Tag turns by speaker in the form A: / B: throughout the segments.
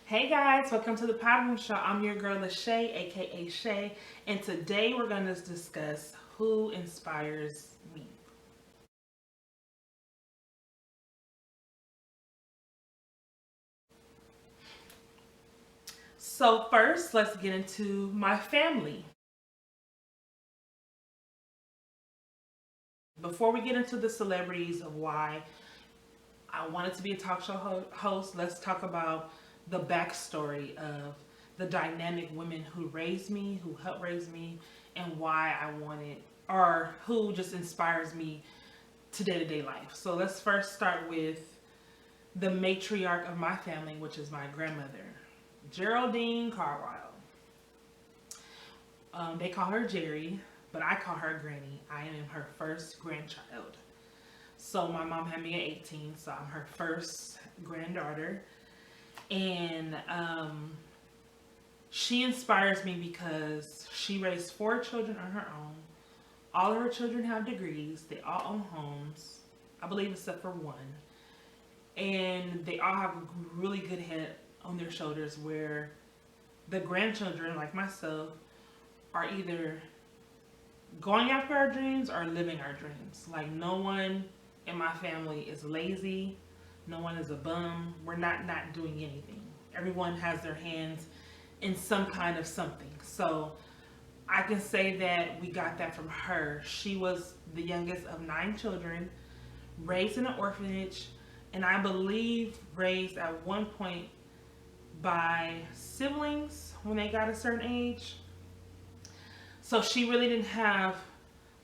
A: Hey guys, welcome to the Pattern Show. I'm your girl Lachey, aka Shay, and today we're going to discuss who inspires me. So, first, let's get into my family. Before we get into the celebrities of why I wanted to be a talk show host, let's talk about the backstory of the dynamic women who raised me, who helped raise me, and why I wanted, or who just inspires me to day to day life. So let's first start with the matriarch of my family, which is my grandmother, Geraldine Carwile. They call her Jerry, but I call her Granny. I am her first grandchild. So my mom had me at 18, so I'm her first granddaughter. And she inspires me because she raised four children on her own. All of her children have degrees. They all own homes, I believe, except for one. And they all have a really good head on their shoulders where the grandchildren, like myself, are either going after our dreams or living our dreams. Like, no one in my family is lazy. No one is a bum. We're not doing anything. Everyone has their hands in some kind of something. So I can say that we got that from her. She was the youngest of 9 children, raised in an orphanage, and I believe raised at one point by siblings when they got a certain age. So she really didn't have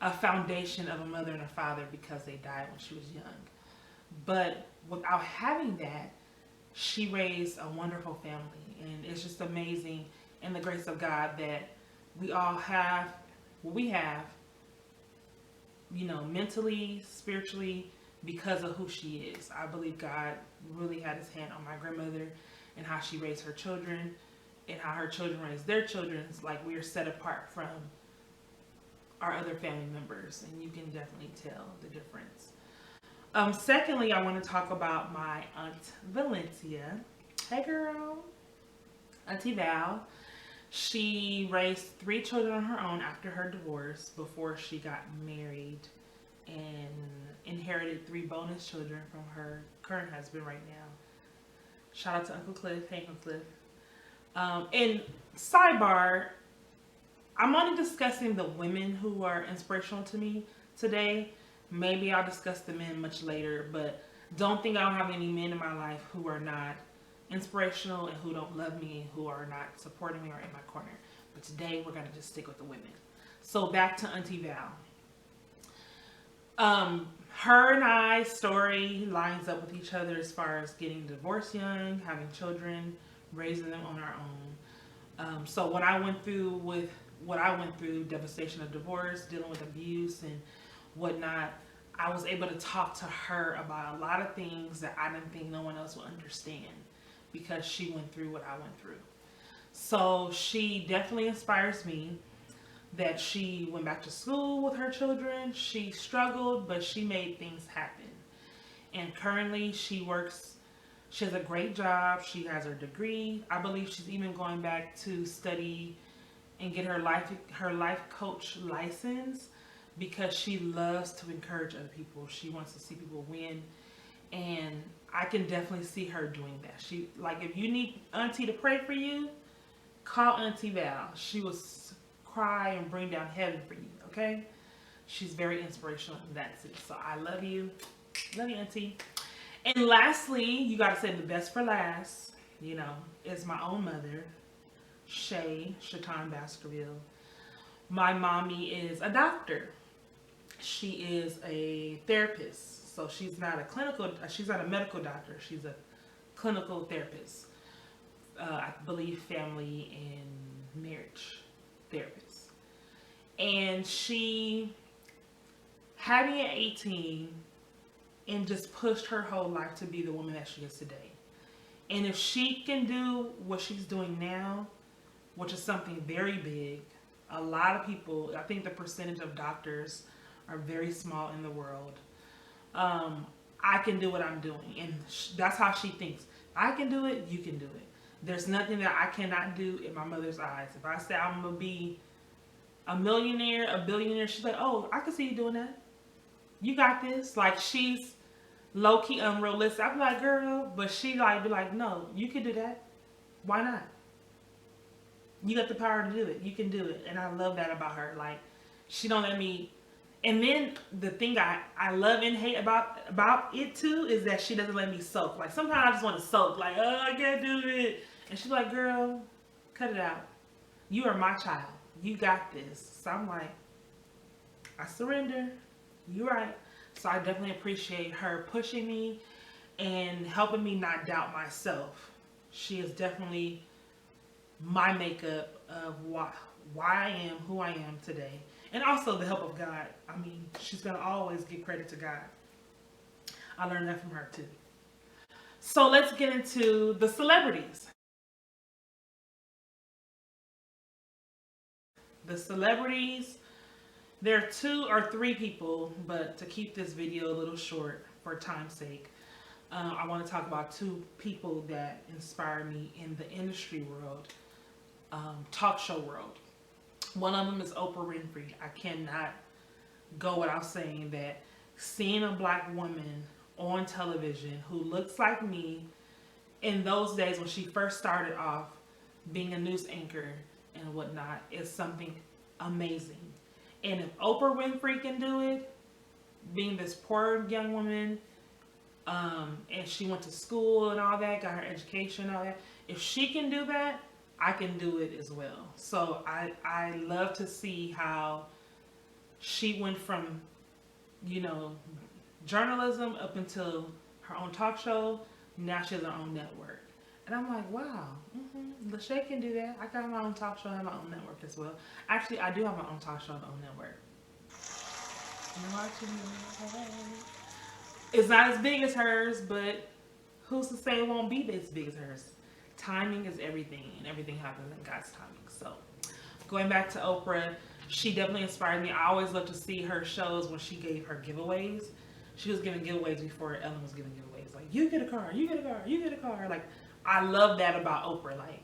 A: a foundation of a mother and a father because they died when she was young. But without having that, she raised a wonderful family. And it's just amazing in the grace of God that we all have what we have, mentally, spiritually, because of who she is. I believe God really had his hand on my grandmother and how she raised her children and how her children raised their children. It's like we are set apart from our other family members, and you can definitely tell the difference. Secondly, I want to talk about my Aunt Valencia. Hey girl, Auntie Val. She raised 3 children on her own after her divorce before she got married and inherited 3 bonus children from her current husband right now. Shout out to Uncle Cliff. Hey, Uncle Cliff. And sidebar, I'm only discussing the women who are inspirational to me today. Maybe I'll discuss the men much later, but don't think I don't have any men in my life who are not inspirational and who don't love me and who are not supporting me or in my corner. But today we're going to just stick with the women. So back to Auntie Val. Her and I's story lines up with each other as far as getting divorced young, having children, raising them on our own. So when I went through with what I went through, devastation of divorce, dealing with abuse and whatnot, I was able to talk to her about a lot of things that I didn't think no one else would understand because she went through what I went through. So she definitely inspires me that she went back to school with her children. She struggled, but she made things happen. And currently she works, she has a great job. She has her degree. I believe she's even going back to study and get her life coach license because she loves to encourage other people. She wants to see people win, and I can definitely see her doing that. She, like, if you need Auntie to pray for you, call Auntie Val. She will cry and bring down heaven for you. Okay, she's very inspirational, and that's it. So I love you, Auntie. And lastly, you got to say the best for last. Is my own mother, Sheaton Baskerville. My mommy is a doctor. She is a therapist. So she's not a medical doctor. She's a clinical therapist. I believe family and marriage therapist. And she had me at 18 and just pushed her whole life to be the woman that she is today. And if she can do what she's doing now, which is something very big, a lot of people, I think the percentage of doctors are very small in the world. I can do what I'm doing. And that's how she thinks. I can do it, you can do it. There's nothing that I cannot do in my mother's eyes. If I say I'm going to be a millionaire, a billionaire, she's like, oh, I can see you doing that. You got this. Like, she's low-key unrealistic. I'm like, girl, but she like be like, no, you can do that. Why not? You got the power to do it. You can do it. And I love that about her. Like, she don't let me. And then the thing I love and hate about it too is that she doesn't let me soak. Like, sometimes I just want to soak. Like, oh, I can't do it. And she's like, girl, cut it out. You are my child. You got this. So I'm like, I surrender. You're right. So I definitely appreciate her pushing me and helping me not doubt myself. She is definitely my makeup of why I am who I am today. And also the help of God. I mean, she's going to always give credit to God. I learned that from her too. So let's get into the celebrities. The celebrities, there are 2 or 3 people, but to keep this video a little short for time's sake, I want to talk about 2 people that inspire me in the industry world, talk show world. One of them is Oprah Winfrey. I cannot go without saying that seeing a black woman on television who looks like me in those days when she first started off being a news anchor and whatnot is something amazing. And if Oprah Winfrey can do it, being this poor young woman, and she went to school and all that, got her education and all that, if she can do that, I can do it as well. So I love to see how she went from, you know, journalism up until her own talk show. Now she has her own network. And I'm like, wow, Lachey can do that. I got my own talk show, I have my own network as well. Actually, I do have my own talk show and my own network. It's not as big as hers, but who's to say it won't be as big as hers? Timing is everything, and everything happens in God's timing. So, going back to Oprah, she definitely inspired me. I always love to see her shows when she gave her giveaways. She was giving giveaways before Ellen was giving giveaways. Like, you get a car, you get a car, you get a car. Like, I love that about Oprah. Like,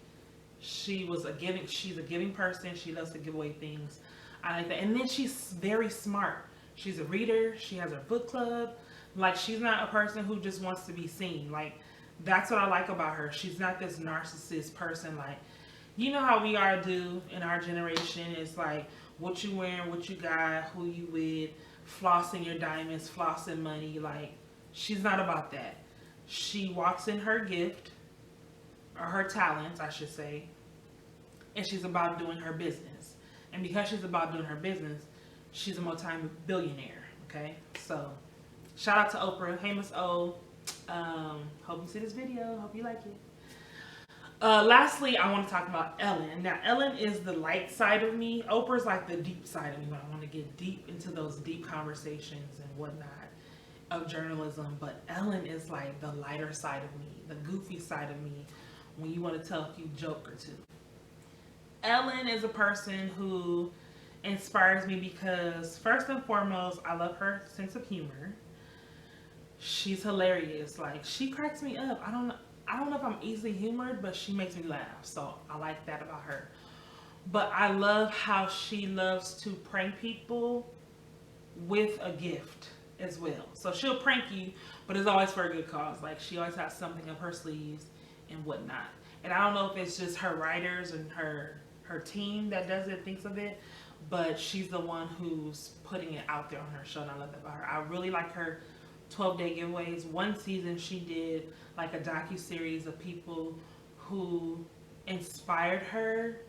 A: she's a giving person. She loves to give away things. I like that. And then she's very smart. She's a reader. She has her book club. Like, she's not a person who just wants to be seen. Like, that's what I like about her. She's not this narcissist person. Like, you know how we are do in our generation. It's like, what you wearing, what you got, who you with, flossing your diamonds, flossing money. Like, she's not about that. She walks in her gift, or her talents, I should say, and she's about doing her business. And because she's about doing her business, she's a multi-billionaire, okay? So, shout out to Oprah. Hey, Miss O. Hope you see this video. Hope you like it. Lastly, I want to talk about Ellen. Now, Ellen is the light side of me. Oprah's like the deep side of me when I want to get deep into those deep conversations and whatnot of journalism. But Ellen is like the lighter side of me, the goofy side of me, when you want to tell a cute joke or two. Ellen is a person who inspires me because, first and foremost, I love her sense of humor. She's hilarious. Like, she cracks me up. I don't know if I'm easily humored, but she makes me laugh. So I like that about her. But I love how she loves to prank people with a gift as well. So she'll prank you, but it's always for a good cause. Like, she always has something up her sleeves and whatnot. And I don't know if it's just her writers and her team that does it, thinks of it, but she's the one who's putting it out there on her show, and I love that about her. I really like her 12-day giveaways. One season she did like a docu-series of people who inspired her.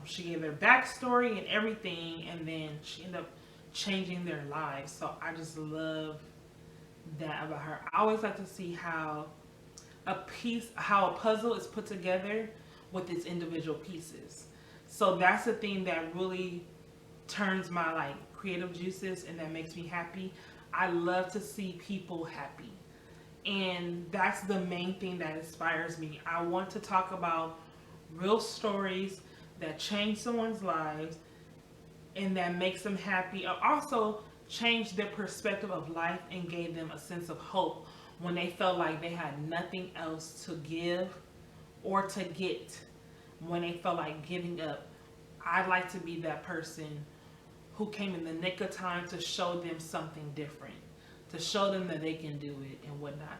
A: She gave their backstory and everything, and then she ended up changing their lives. So I just love that about her. I always like to see how a puzzle is put together with its individual pieces. So that's the thing that really turns my like creative juices, and that makes me happy. I love to see people happy, and that's the main thing that inspires me. I want to talk about real stories that change someone's lives and that makes them happy, or also change their perspective of life and gave them a sense of hope when they felt like they had nothing else to give or to get when they felt like giving up. I'd like to be that person who came in the nick of time to show them something different, to show them that they can do it and whatnot.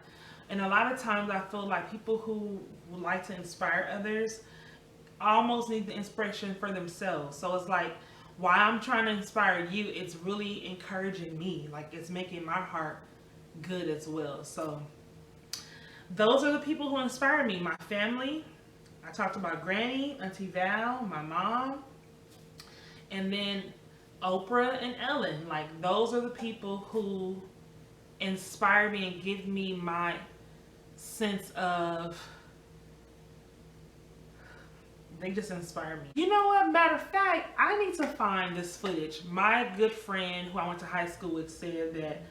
A: And a lot of times I feel like people who would like to inspire others almost need the inspiration for themselves. So it's like, while I'm trying to inspire you, it's really encouraging me. Like, it's making my heart good as well. So those are the people who inspire me. My family. I talked about Granny, Auntie Val, my mom, and then Oprah and Ellen. Like, those are the people who inspire me and give me my sense of, they just inspire me. You know what? Matter of fact, I need to find this footage. My good friend who I went to high school with said that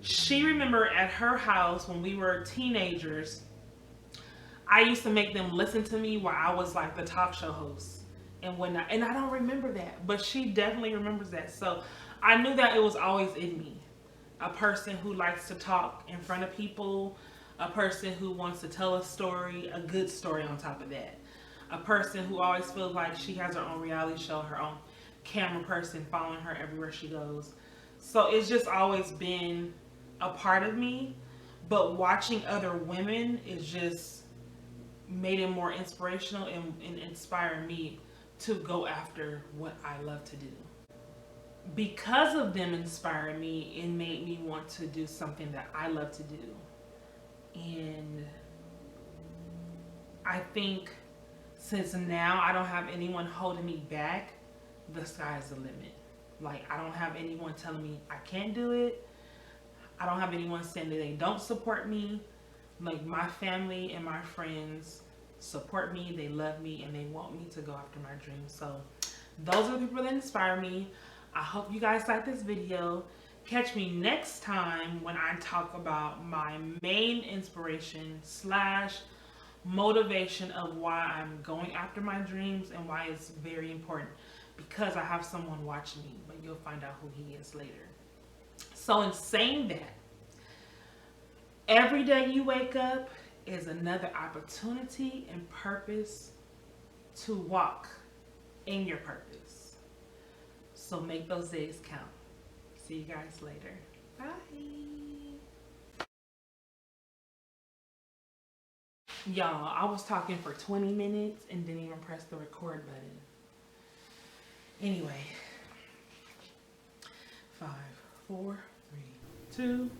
A: she remembered at her house when we were teenagers, I used to make them listen to me while I was like the talk show host and whatnot. And I don't remember that, but she definitely remembers that. So I knew that it was always in me. A person who likes to talk in front of people, a person who wants to tell a story, a good story on top of that. A person who always feels like she has her own reality show, her own camera person following her everywhere she goes. So it's just always been a part of me. But watching other women is just made it more inspirational and inspire me to go after what I love to do. Because of them inspiring me, it made me want to do something that I love to do. And I think since now I don't have anyone holding me back, the sky's the limit. Like, I don't have anyone telling me I can't do it. I don't have anyone saying that they don't support me. Like, my family and my friends support me, they love me, and they want me to go after my dreams. So those are the people that inspire me. I hope you guys like this video. Catch me next time when I talk about my main inspiration / motivation of why I'm going after my dreams and why it's very important, because I have someone watching me, but you'll find out who he is later. So in saying that, every day you wake up is another opportunity and purpose to walk in your purpose. So make those days count. See you guys later. Bye. Y'all, I was talking for 20 minutes and didn't even press the record button. Anyway, 5, 4, 3, 2.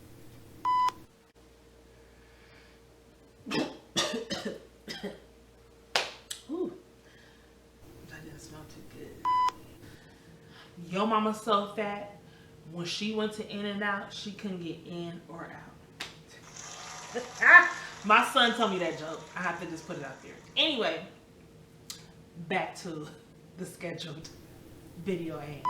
A: Ooh, that didn't smell too good. Your mama's so fat, when she went to In-N-Out, she couldn't get in or out. My son told me that joke. I have to just put it out there. Anyway, back to the scheduled video at hand.